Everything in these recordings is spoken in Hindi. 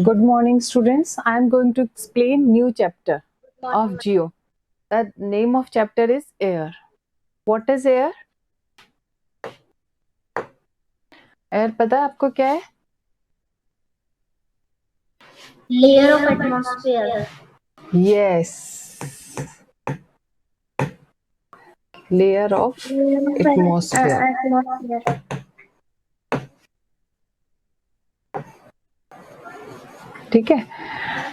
Good morning, students. I am going to explain new chapter of Geo. The name of chapter is air. What is air? Air पता है आपको क्या है? Layer of atmosphere. Yes, layer of atmosphere. Atmosphere. ठीक है,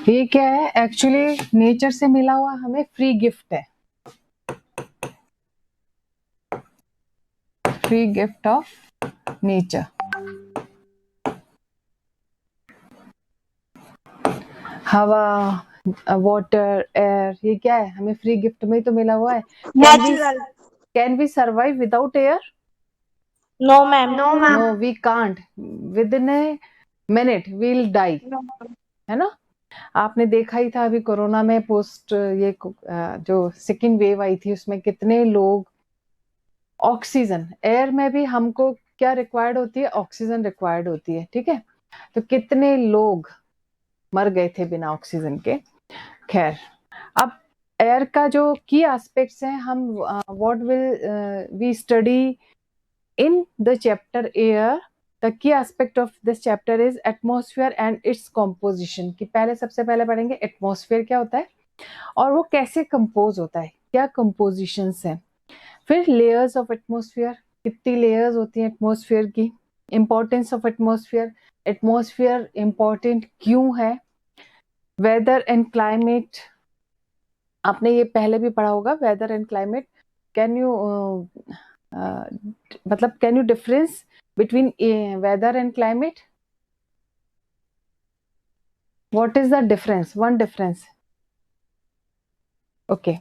ये क्या है? एक्चुअली नेचर से मिला हुआ हमें फ्री गिफ्ट है, फ्री गिफ्ट ऑफ नेचर। हवा, वाटर, एयर, ये क्या है? हमें फ्री गिफ्ट में ही तो मिला हुआ है। Natural. Can we survive without air? No, ma'am. No, we can't. Within a minute we'll die. है ना? आपने देखा ही था अभी कोरोना में पोस्ट ये जो सेकेंड वेव आई थी उसमें कितने लोग, ऑक्सीजन, एयर में भी हमको क्या रिक्वायर्ड होती है? ऑक्सीजन रिक्वायर्ड होती है। ठीक है, तो कितने लोग मर गए थे बिना ऑक्सीजन के। खैर, अब एयर का जो की एस्पेक्ट्स हैं, हम what will we study in the chapter air. The key aspect of this chapter is atmosphere and its composition. कि पहले सबसे पहले पढ़ेंगे एटमॉस्फेयर क्या होता है और वो कैसे कंपोज होता है, क्या कंपोजिशंस हैं। फिर लेयर्स ऑफ एटमॉस्फेयर, कितनी लेयर्स होती हैं एटमॉस्फेयर की। Importance of atmosphere, atmosphere important क्यों है। वेदर एंड क्लाइमेट, आपने ये पहले भी पढ़ा होगा weather and climate. Can you मतलब can you difference between weather and climate? What is the difference? One difference. Okay,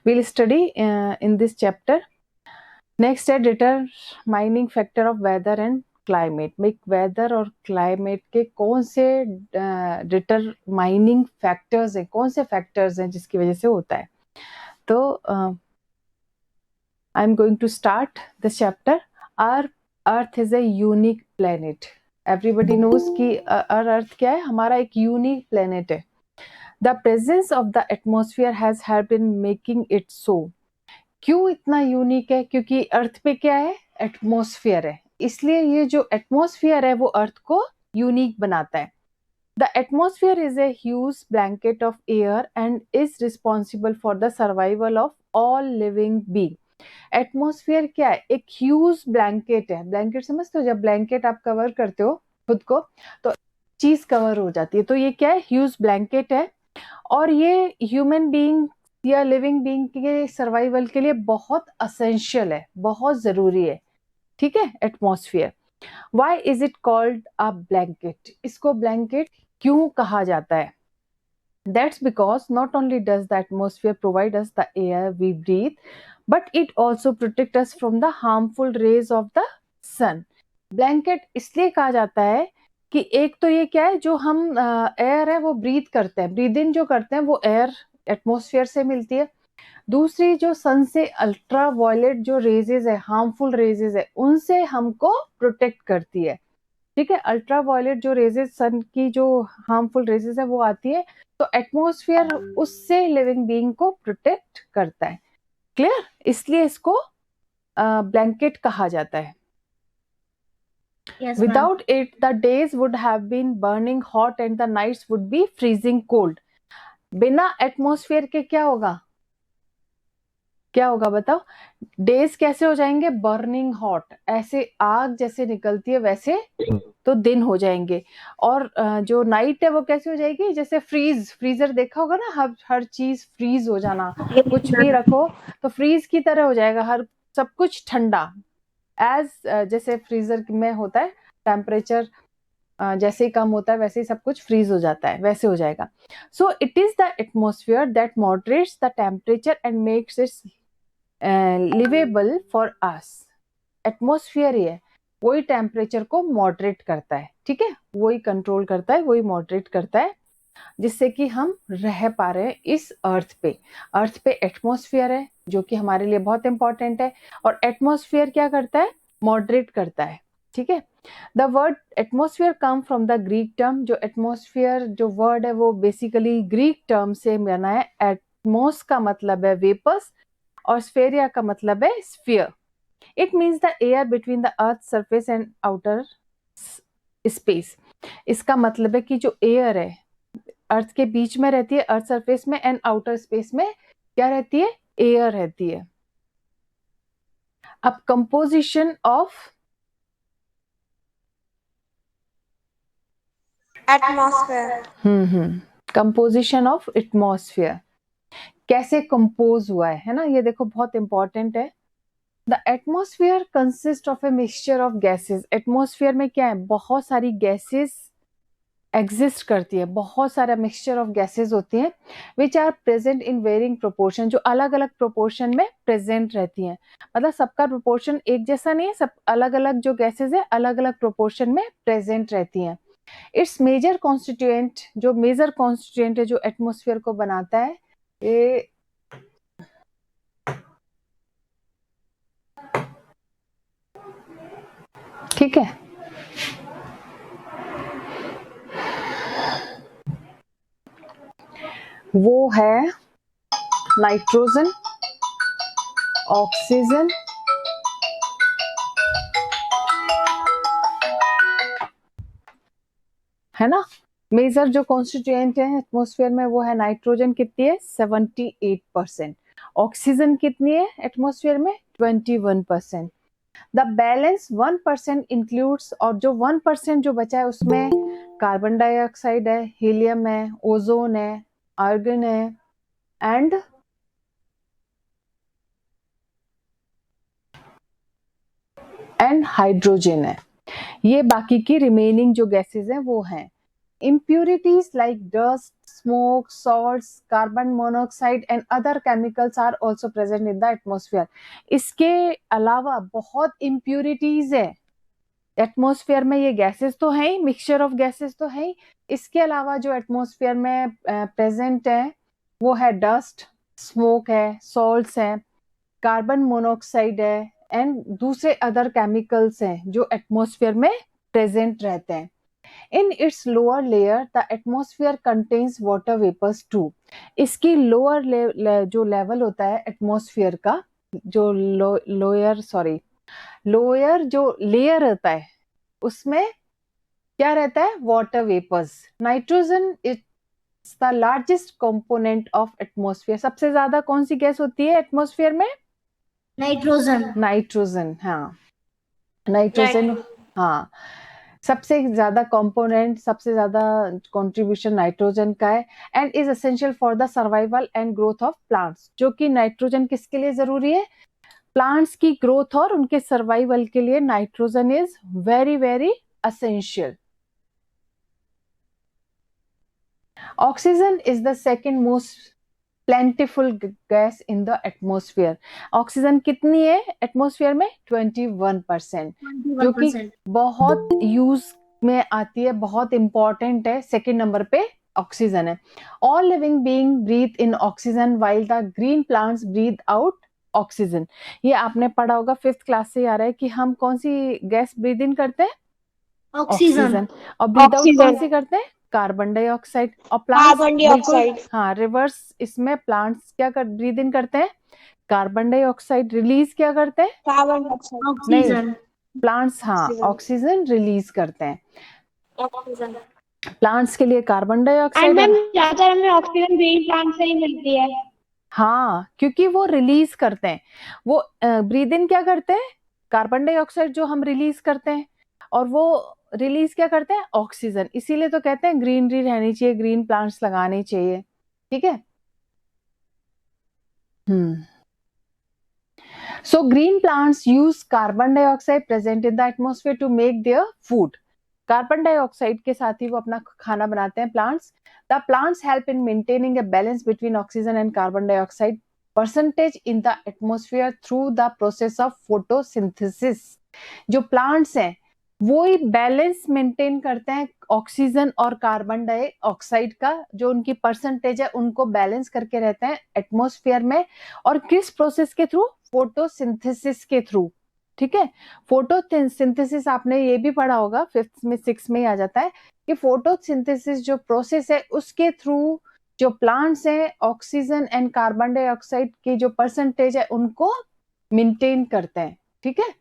we'll study in this chapter. Next है determining factor of weather and climate. make weather और climate के कौन से determining factors हैं, कौन से factors हैं जिसकी वजह से होता है। तो I'm going to start this chapter. Our Earth is a unique planet. Everybody knows कि our Earth क्या है? हमारा एक unique planet है। The presence of the atmosphere has helped in making it so. क्यों इतना यूनिक है? क्योंकि अर्थ पे क्या है? एटमॉस्फेयर है, इसलिए ये जो एटमॉस्फेयर है वो अर्थ को यूनिक बनाता है। The atmosphere is a huge blanket of air and is responsible for the survival of all living being. Atmosphere क्या है? एक ह्यूज ब्लैंकेट है। ब्लैंकेट समझते हो? जब ब्लैंकेट आप कवर करते हो खुद को तो चीज कवर हो जाती है, तो ये क्या है? ह्यूज ब्लैंकेट है और ये ह्यूमन बीइंग या लिविंग बीइंग के सर्वाइवल के लिए बहुत असेंशियल है, बहुत जरूरी है। ठीक है, atmosphere. Why is it called a blanket? इसको ब्लैंकेट क्यों कहा जाता है? That's because not only does the atmosphere provide us the air we breathe, but it also protects us from the harmful rays of the sun. Blanket इसलिए कहा जाता है कि एक तो ये क्या है, जो हम एयर है वो ब्रीथ करते हैं, ब्रीद इन जो करते हैं वो एयर एटमॉस्फेयर से मिलती है। दूसरी जो सन से अल्ट्रा वायलेट जो रेजेस है, हार्मफुल रेजेस है, उनसे हमको प्रोटेक्ट करती है। ठीक है, अल्ट्रा वायलेट जो रेजेस, सन की जो हार्मफुल रेजेस है वो आती है, तो एटमॉस्फेयर उससे लिविंग बीइंग को प्रोटेक्ट करता है। क्लियर? इसलिए इसको ब्लैंकेट कहा जाता है। Yes, Without it, the days would have been burning hot and the nights would be freezing cold. बिना एटमॉस्फेयर के क्या होगा? क्या होगा बताओ? डेज कैसे हो जाएंगे? बर्निंग हॉट, ऐसे आग जैसे निकलती है वैसे तो दिन हो जाएंगे। और जो नाइट है वो कैसे हो जाएगी? जैसे फ्रीजर देखा होगा ना, हर चीज फ्रीज हो जाना, कुछ भी रखो तो फ्रीज की तरह हो जाएगा, हर सब कुछ ठंडा। जैसे फ्रीजर में होता है टेम्परेचर, जैसे ही कम होता है वैसे ही सब कुछ फ्रीज हो जाता है, वैसे हो जाएगा। So it is the atmosphere that moderates the temperature and makes it liveable for us. Atmosphere ही है, वही टेम्परेचर को मॉडरेट करता है। ठीक है, वही कंट्रोल करता है, वही मॉडरेट करता है, जिससे कि हम रह पा रहे हैं इस अर्थ पे। अर्थ पे एटमॉस्फेयर है जो कि हमारे लिए बहुत इंपॉर्टेंट है, और एटमॉस्फेयर क्या करता है? मॉडरेट करता है। ठीक है। The word atmosphere come from the Greek term, जो एटमोसफियर जो वर्ड है वो बेसिकली ग्रीक टर्म से बना है। एटमोस का मतलब है वेपर्स और स्फेरिया का मतलब है sphere. It means the air between the earth surface and outer space. इसका मतलब है कि जो एयर है अर्थ के बीच में रहती है, अर्थ सरफेस में, एंड आउटर स्पेस में क्या रहती है, एयर रहती है। अब composition of atmosphere. Composition of atmosphere कैसे कंपोज हुआ है ना, ये देखो बहुत इंपॉर्टेंट है। The atmosphere consist of a mixture of gases. Atmosphere में क्या है, बहुत सारी गैसेस एग्जिस्ट करती है, बहुत सारा मिक्सचर ऑफ गैसेस होती हैं which are present in varying proportion, जो अलग अलग प्रोपोर्शन में प्रेजेंट रहती हैं। मतलब सबका प्रोपोर्शन एक जैसा नहीं है, सब अलग अलग जो गैसेस है अलग अलग प्रोपोर्शन में प्रेजेंट रहती हैं। इट्स मेजर कॉन्स्टिट्यूएंट, जो मेजर कॉन्स्टिट्यूएंट है जो एटमॉस्फेयर को बनाता है, ये ठीक है। वो है नाइट्रोजन, ऑक्सीजन, है ना। मेजर जो कॉन्स्टिट्यूएंट है एटमॉस्फेयर में वो है नाइट्रोजन, कितनी है 78%। ऑक्सीजन कितनी है एटमॉस्फेयर में 21%। द बैलेंस 1% इंक्लूड्स, और जो 1% जो बचा है उसमें कार्बन डाइऑक्साइड है, हीलियम है, ओजोन है, आर्गन है एंड हाइड्रोजन है। ये बाकी की रिमेनिंग जो गैसेस हैं वो हैं। Impurities like dust, smoke, salts, carbon monoxide and other chemicals are also present in the atmosphere. इसके अलावा बहुत impurities है एटमॉस्फेयर में। ये गैसेस तो हैं ही, मिक्सचर ऑफ गैसेस तो है ही, इसके अलावा जो एटमॉस्फेयर में प्रेजेंट है वो है डस्ट, स्मोक है, सॉल्ट्स है, कार्बन मोनोऑक्साइड है एंड दूसरे अदर केमिकल्स हैं जो एटमॉस्फेयर में प्रेजेंट रहते हैं। In its lower layer, the atmosphere contains water vapors too. इसकी लोअर जो लेवल होता है एटमॉस्फेयर का, जो लोअर जो लेयर होता है उसमें क्या रहता है, water vapours. Nitrogen is the largest component of atmosphere. सबसे ज्यादा कौन सी गैस होती है एटमॉस्फेयर में, नाइट्रोजन। नाइट्रोजन। हाँ नाइट्रोजन, हाँ सबसे ज्यादा कंपोनेंट, सबसे ज्यादा कंट्रीब्यूशन नाइट्रोजन का है। And is essential for the survival and growth of plants, जो कि नाइट्रोजन किसके लिए जरूरी है, प्लांट्स की ग्रोथ और उनके सर्वाइवल के लिए nitrogen is very very essential. Oxygen is the second most प्लेंटिफुल gas in the atmosphere. Oxygen कितनी है एटमोस्फियर में 21%, जो कि बहुत यूज में आती है, बहुत इंपॉर्टेंट है। सेकेंड नंबर पे ऑक्सीजन है। All living being breathe in oxygen while the green plants breathe out oxygen. ये आपने पढ़ा होगा, 5th क्लास से आ रहा है कि हम कौन सी गैस ब्रीथ इन करते हैं, ऑक्सीजन, और ब्रीथ आउट कौन सी करते हैं, कार्बन डाइऑक्साइड। और प्लांट्स बिल्कुल हाँ रिवर्स, इसमें प्लांट्स क्या कर ब्रीथ इन करते हैं, कार्बन डाइऑक्साइड, रिलीज क्या करते हैं, कार्बन डाइऑक्साइड। नहीं, प्लांट्स हाँ ऑक्सीजन रिलीज करते हैं। ऑक्सीजन प्लांट्स के लिए कार्बन डाइऑक्साइड, एंड मैम ज्यादातर हमें ऑक्सीजन ग्रीन प्लांट से ही मिलती है। हाँ क्योंकि वो रिलीज करते हैं, वो ब्रीथ इन क्या करते हैं, कार्बन डाइऑक्साइड जो हम रिलीज करते हैं, और वो रिलीज क्या करते हैं, ऑक्सीजन। इसीलिए तो कहते हैं ग्रीनरी रहनी चाहिए, ग्रीन प्लांट्स लगाने चाहिए, ठीक है। So green plants use carbon dioxide present in the atmosphere to make their food. Carbon dioxide के साथ ही वो अपना खाना बनाते हैं plants. The plants help in maintaining a balance between oxygen and carbon dioxide percentage in the atmosphere through the process of photosynthesis. जो प्लांट्स हैं वो ही बैलेंस मेंटेन करते हैं ऑक्सीजन और कार्बन डाइऑक्साइड का, जो उनकी परसेंटेज है उनको बैलेंस करके रहते हैं एटमोस्फियर में। और किस प्रोसेस के थ्रू, फोटोसिंथेसिस के थ्रू, ठीक है। फोटोसिंथेसिस आपने ये भी पढ़ा होगा, 5th में 6th में आ जाता है कि फोटोसिंथेसिस जो प्रोसेस है उसके थ्रू जो प्लांट्स हैं ऑक्सीजन एंड कार्बन डाइऑक्साइड की जो परसेंटेज है उनको मेंटेन करते हैं, ठीक है।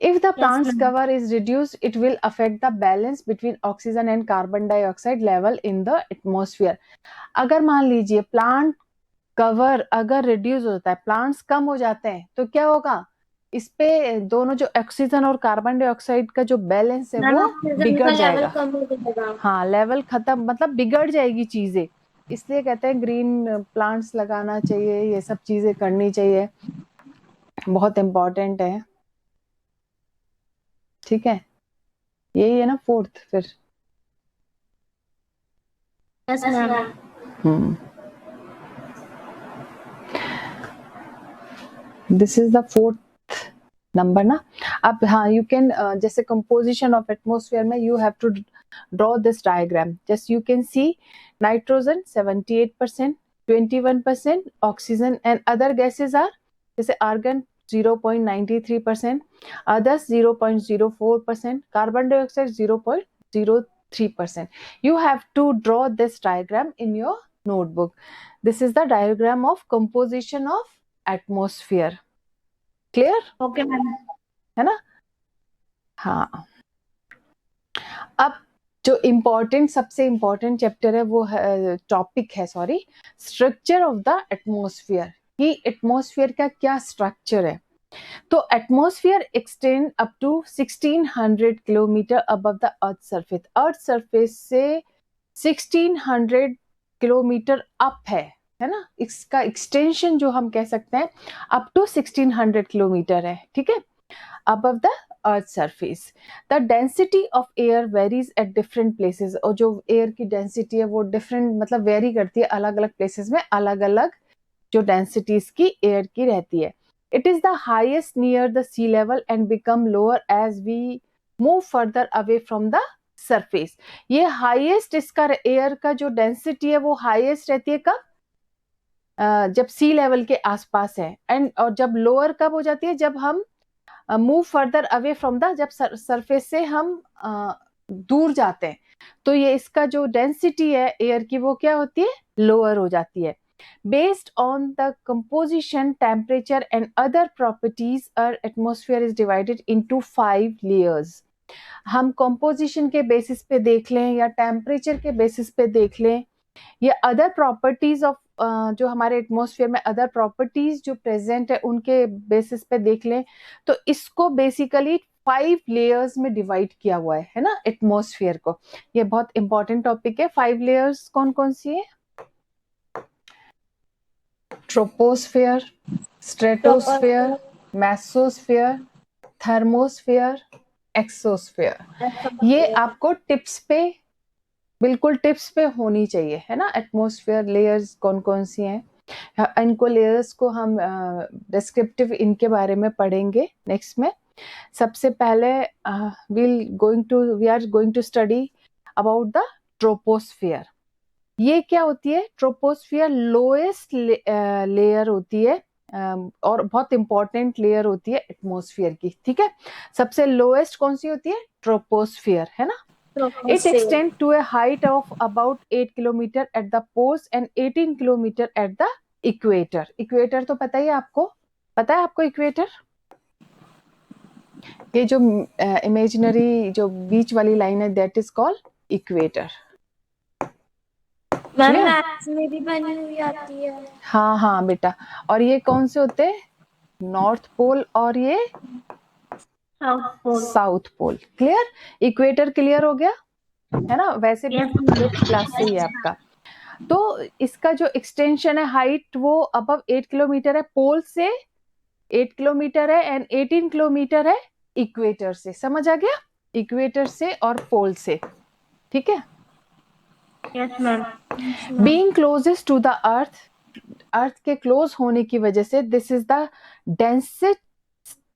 If the plant's ma'am. cover is reduced, it will affect the balance between oxygen and carbon dioxide level in the atmosphere. अगर मान लीजिए प्लांट कवर अगर रिड्यूस होता है, प्लांट्स कम हो जाते हैं, तो क्या होगा, इस पे दोनों जो ऑक्सीजन और कार्बन डाइऑक्साइड का जो बैलेंस है वो बिगड़ जाएगा। कम हो जाएगा। हाँ, लेवल खत्म, मतलब बिगड़ जाएगी चीजें। इसलिए कहते हैं ग्रीन प्लांट्स लगाना चाहिए, ये सब चीजें करनी चाहिए, बहुत इम्पोर्टेंट है, ठीक है। यही है ना 4th फिर। Yes ma'am. This is the 4th number ना। अब हाँ, यू कैन जैसे कंपोजिशन ऑफ एटमॉस्फेयर में you have to draw this diagram. Just you can see nitrogen 78%, 21% oxygen and other gases are जैसे argon 0.93%, others 0.04%, carbon dioxide 0.03%. You have to draw this diagram in your notebook. This is the diagram of composition of atmosphere. Clear? Okay ma'am. है ना? हाँ। अब जो इम्पोर्टेंट सबसे इम्पोर्टेंट चैप्टर है वो है, टॉपिक है sorry, structure of the atmosphere, कि एटमॉस्फेयर का क्या स्ट्रक्चर है। तो atmosphere extend up to 1600 kilometre above the earth surface. Earth surface से 1600 किलोमीटर अप है ना, इसका एक्सटेंशन जो हम कह सकते हैं अप टू 1600 किलोमीटर है, ठीक है, above the earth surface. The density of air varies at different places. और जो एयर की डेंसिटी है वो डिफरेंट मतलब वेरी करती है, अलग अलग प्लेसेस में अलग अलग जो डेंसिटीज की एयर की रहती है। It is the highest near the sea level and become lower as we move further away from the surface. ये हाईएस्ट इसका एयर का जो डेंसिटी है वो हाईएस्ट रहती है कब, जब सी लेवल के आसपास है, एंड और जब लोअर कब हो जाती है, जब हम move further away from the, जब सरफेस से हम दूर जाते हैं, तो ये इसका जो डेंसिटी है एयर की वो क्या होती है, लोअर हो जाती है। Based on the composition, temperature and other properties our atmosphere is divided into 5 layers. हम कंपोजिशन के बेसिस पे देख लें या टेम्परेचर के बेसिस पे देख लें या अदर प्रॉपर्टीज ऑफ जो हमारे एटमॉस्फेयर में अदर प्रॉपर्टीज जो प्रेजेंट है उनके बेसिस पे देख लें, तो इसको बेसिकली 5 लेयर्स में डिवाइड किया हुआ है ना एटमॉस्फेयर को। ये बहुत इंपॉर्टेंट टॉपिक है। 5 लेयर्स कौन कौन सी है, troposphere, stratosphere, mesosphere, thermosphere, exosphere. ये आपको टिप्स पे, बिल्कुल टिप्स पे होनी चाहिए, है ना। एटमॉस्फेयर लेयर्स कौन कौन सी हैं, इनको लेयर्स को हम डिस्क्रिप्टिव इनके बारे में पढ़ेंगे नेक्स्ट में। सबसे पहले we are going to study about the troposphere. ये क्या होती है, ट्रोपोस्फेयर लोएस्ट लेयर होती है और बहुत इंपॉर्टेंट लेयर होती है एटमॉस्फेयर की, ठीक है। सबसे लोएस्ट कौन सी होती है, ट्रोपोस्फेयर, है ना। It extends to a height of about 8 kilometer at the poles and 18 kilometer at the equator. Equator तो पता ही है आपको, पता है आपको इक्वेटर, ये जो इमेजिनरी जो बीच वाली लाइन है that is called equator. Maths में भी बनी हुई आती है। हाँ हाँ बेटा, और ये कौन से होते हैं, नॉर्थ पोल और ये south pole. Clear, equator clear हो गया है ना, वैसे भी 5th क्लास से ही है आपका। तो इसका जो एक्सटेंशन है हाइट वो अबव 8 किलोमीटर है, पोल से 8 किलोमीटर है एंड 18 किलोमीटर है इक्वेटर से। समझ आ गया, इक्वेटर से और पोल से, ठीक है। Yes ma'am. Being closest to the earth, earth के क्लोज होने की वजह से this is the densest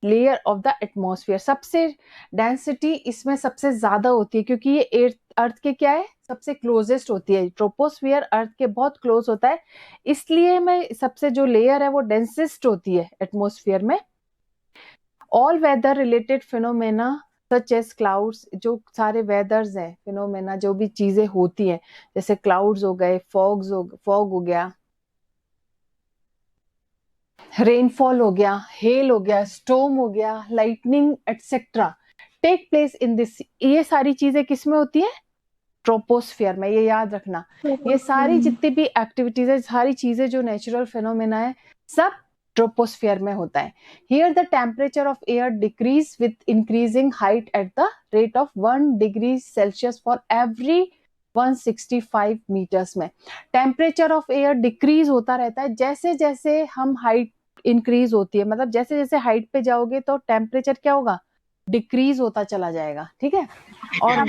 layer of the atmosphere. सबसे डेंसिटी इसमें सबसे ज्यादा होती है क्योंकि ये अर्थ के क्या है, सबसे क्लोजेस्ट होती है। ट्रोपोस्फियर अर्थ के बहुत क्लोज होता है, इसलिए में सबसे जो लेयर है वो डेंसेस्ट होती है एटमॉस्फेयर में। All weather related phenomena such as clouds, जो सारे वेदर्स हैं, फिनोमेना जो भी चीजें होती हैं, जैसे क्लाउड्स हो गए, फॉग हो गया, रेनफॉल हो गया, हेल हो गया, स्टॉर्म हो गया, lightning etcetera, take place in this, ये सारी चीजें किसमें होती है? ट्रोपोस्फियर में। ये याद रखना, ये सारी जितनी भी एक्टिविटीज है, सारी चीजें जो नेचुरल फिनोमेना है, सब ट्रोपोस्फियर में होता है। Here the temperature of air decrease with increasing height at the rate of 1 degree Celsius for every 165 meters में। टेम्परेचर ऑफ एयर डिक्रीज होता रहता है जैसे जैसे हम हाइट इंक्रीज होती है, मतलब जैसे जैसे हाइट पे जाओगे तो टेम्परेचर क्या होगा? डिक्रीज होता चला जाएगा, ठीक है। और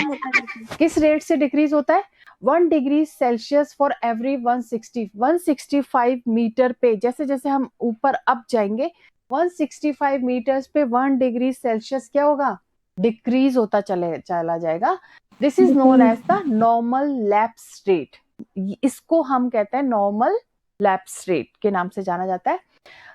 किस रेट से डिक्रीज होता है? 1 degree Celsius for every 165 meter पे, जैसे जैसे हम ऊपर अप जाएंगे 165 मीटर्स पे 1 डिग्री सेल्सियस क्या होगा? डिक्रीज होता चला जाएगा। This is known as the normal lapse rate. इसको हम कहते हैं नॉर्मल लैप्स रेट के नाम से जाना जाता है।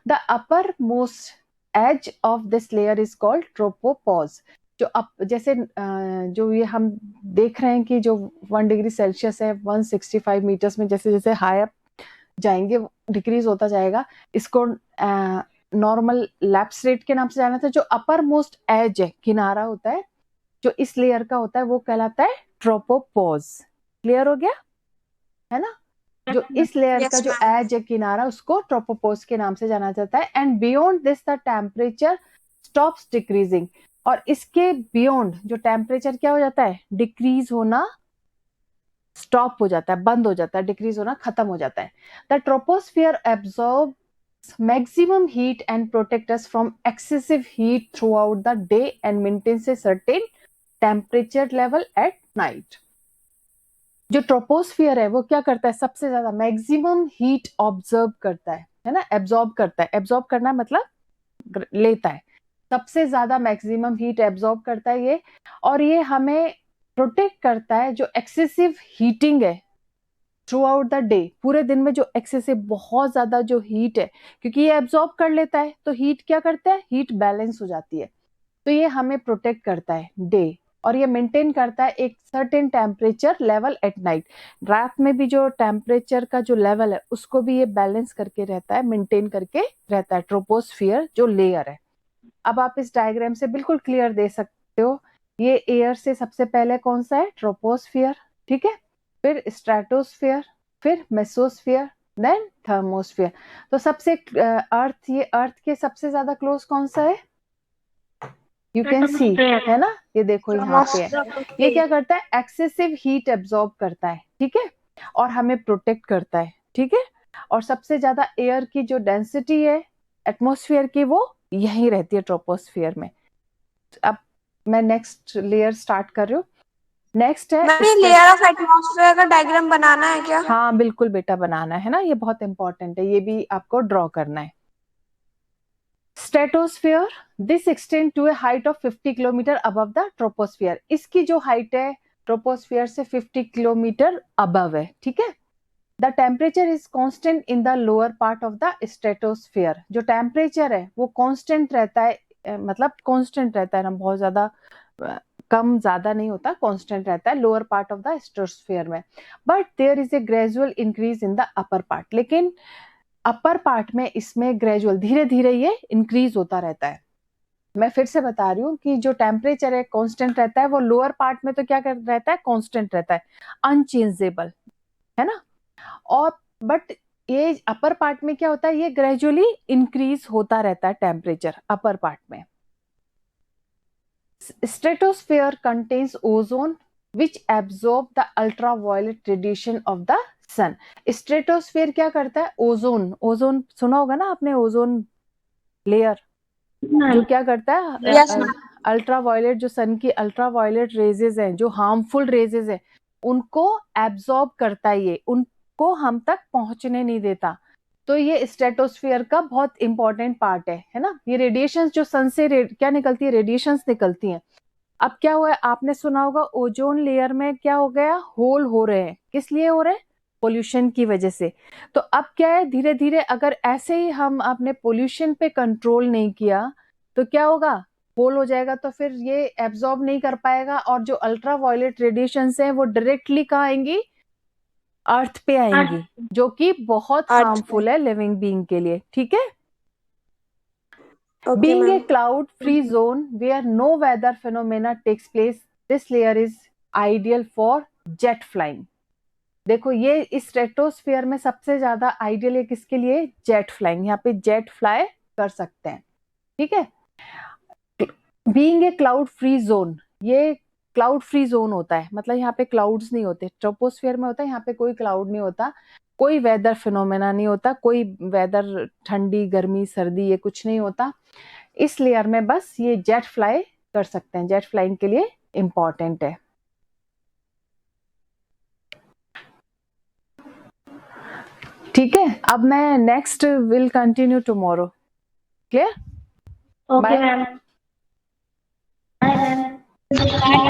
The uppermost edge of this layer is called tropopause. जैसे जो ये हम देख रहे हैं कि जो 1 डिग्री सेल्सियस है 165 मीटर्स में, जैसे जैसे हाई अप जाएंगे डिक्रीज होता जाएगा, इसको नॉर्मल लैप्स रेट के नाम से जाना था। जो अपर मोस्ट एज है, किनारा होता है जो इस लेयर का होता है, वो कहलाता है ट्रोपोपॉज। क्लियर हो गया है ना? जो इस लेयर का जो एज है, किनारा, उसको ट्रोपोपॉज के नाम से जाना जाता है। And beyond this the temperature stops decreasing, और इसके बियॉन्ड जो टेम्परेचर क्या हो जाता है? डिक्रीज होना स्टॉप हो जाता है, बंद हो जाता है, डिक्रीज होना खत्म हो जाता है। The troposphere absorb maximum heat and protect us from excessive heat throughout the day and maintains a certain temperature level at night. जो ट्रोपोस्फियर है वो क्या करता है? सबसे ज्यादा मैक्सिमम हीट ऑब्जर्व करता है ना? एब्जॉर्ब करता है, एब्जॉर्ब करना मतलब लेता है, सबसे ज्यादा मैक्सिमम हीट एब्जॉर्ब करता है ये। और ये हमें प्रोटेक्ट करता है जो एक्सेसिव हीटिंग है थ्रू आउट द डे, पूरे दिन में जो एक्सेसिव बहुत ज्यादा जो हीट है, क्योंकि ये एब्जॉर्ब कर लेता है तो हीट क्या करता है? हीट बैलेंस हो जाती है, तो ये हमें प्रोटेक्ट करता है डे, और ये मेंटेन करता है एक certain temperature level at night. रात में भी जो टेम्परेचर का जो लेवल है उसको भी ये बैलेंस करके रहता है, मेंटेन करके रहता है, ट्रोपोस्फियर जो लेयर है। अब आप इस डायग्राम से बिल्कुल क्लियर दे सकते हो, ये एयर से सबसे पहले कौन सा है? ट्रोपोस्फियर, ठीक है, फिर स्ट्रेटोस्फियर, फिर मेसोस्फियर, देन थर्मोस्फियर। तो सबसे अर्थ, ये अर्थ के सबसे ज्यादा क्लोज कौन सा है? यू कैन सी, है ना? ये देखो यहाँ पे है। ये क्या करता है? एक्सेसिव हीट एब्जॉर्ब करता है, ठीक है, और हमें प्रोटेक्ट करता है, ठीक है। और सबसे ज्यादा एयर की जो डेंसिटी है एटमॉस्फेयर की, वो यही रहती है ट्रोपोस्फियर में। अब मैं नेक्स्ट लेयर स्टार्ट कर रही हूँ। नेक्स्ट है लेयर ऑफ एटमॉस्फेयर का डायग्राम बनाना है क्या? हाँ बिल्कुल बेटा, बनाना है ना, ये बहुत इंपॉर्टेंट है, ये भी आपको ड्रॉ करना है। Stratosphere, this extend to a height of 50 kilometre above the troposphere. इसकी जो हाइट है ट्रोपोस्फियर से 50 किलोमीटर अबव है, ठीक है। The temperature is constant in the lower part of the stratosphere. जो टेम्परेचर है वो कांस्टेंट रहता है, मतलब कांस्टेंट रहता है ना, बहुत ज्यादा कम ज्यादा नहीं होता, कांस्टेंट रहता है lower part of the stratosphere में। But there is a gradual increase in the upper part, लेकिन अपर पार्ट में इसमें ग्रेजुअल, धीरे धीरे ये इंक्रीज होता रहता है। मैं फिर से बता रही हूँ कि जो टेम्परेचर है कांस्टेंट रहता है, वो लोअर पार्ट में तो क्या रहता है? कांस्टेंट रहता है, अनचेंजेबल, है ना। और बट ये अपर पार्ट में क्या होता है? ये ग्रेजुअली इंक्रीज होता रहता है टेम्परेचर अपर पार्ट में। Stratosphere contains ozone which absorb the ultraviolet radiation of the sun. Stratosphere क्या करता है? ओजोन, ओजोन सुना होगा ना आपने, ओजोन लेयर जो क्या करता है? अल्ट्रावायलेट, जो सन की अल्ट्रावायलेट रेजेस हैं, जो हार्मफुल रेजेस हैं, उनको एब्जॉर्ब करता है, ये उनको हम तक पहुंचने नहीं देता। तो ये स्ट्रेटोस्फियर का बहुत इंपॉर्टेंट पार्ट है ना। ये रेडिएशंस जो सन से क्या निकलती है? रेडिएशंस निकलती हैं। अब क्या हुआ है? आपने सुना होगा ओजोन लेयर में क्या हो गया? होल हो रहे हैं। किस लिए हो रहे हैं? पोल्यूशन की वजह से। तो अब क्या है, धीरे धीरे अगर ऐसे ही हम अपने पोल्यूशन पे कंट्रोल नहीं किया तो क्या होगा, होल हो जाएगा, तो फिर ये एब्जॉर्ब नहीं कर पाएगा, और जो अल्ट्रा वायलेट रेडिएशन है वो डायरेक्टली कहाँ आएंगी, अर्थ पे आएंगी, जो कि बहुत अर्थ हार्मफुल है लिविंग बीइंग के लिए, ठीक है। Okay Being a ma'am. cloud-free zone where no weather phenomena takes place, this layer is ideal for jet flying. देखो ये इस स्ट्रेटोस्फीयर में सबसे ज्यादा आइडियल है किसके लिए, जेट फ्लाइंग, यहाँ पे जेट फ्लाई कर सकते हैं, ठीक है। Being a cloud free zone, ये क्लाउड फ्री जोन होता है, मतलब यहाँ पे क्लाउड्स नहीं होते, ट्रोपोस्फीयर में होता है, यहाँ पे कोई क्लाउड नहीं होता, कोई वेदर फिनोमेना नहीं होता, कोई वेदर ठंडी गर्मी सर्दी ये कुछ नहीं होता, इस लेयर में बस ये जेट फ्लाई कर सकते हैं, जेट फ्लाइंग के लिए इंपॉर्टेंट है। ठीक है, अब मैं next will continue tomorrow, clear? Okay bye. Ma'am. Bye ma'am.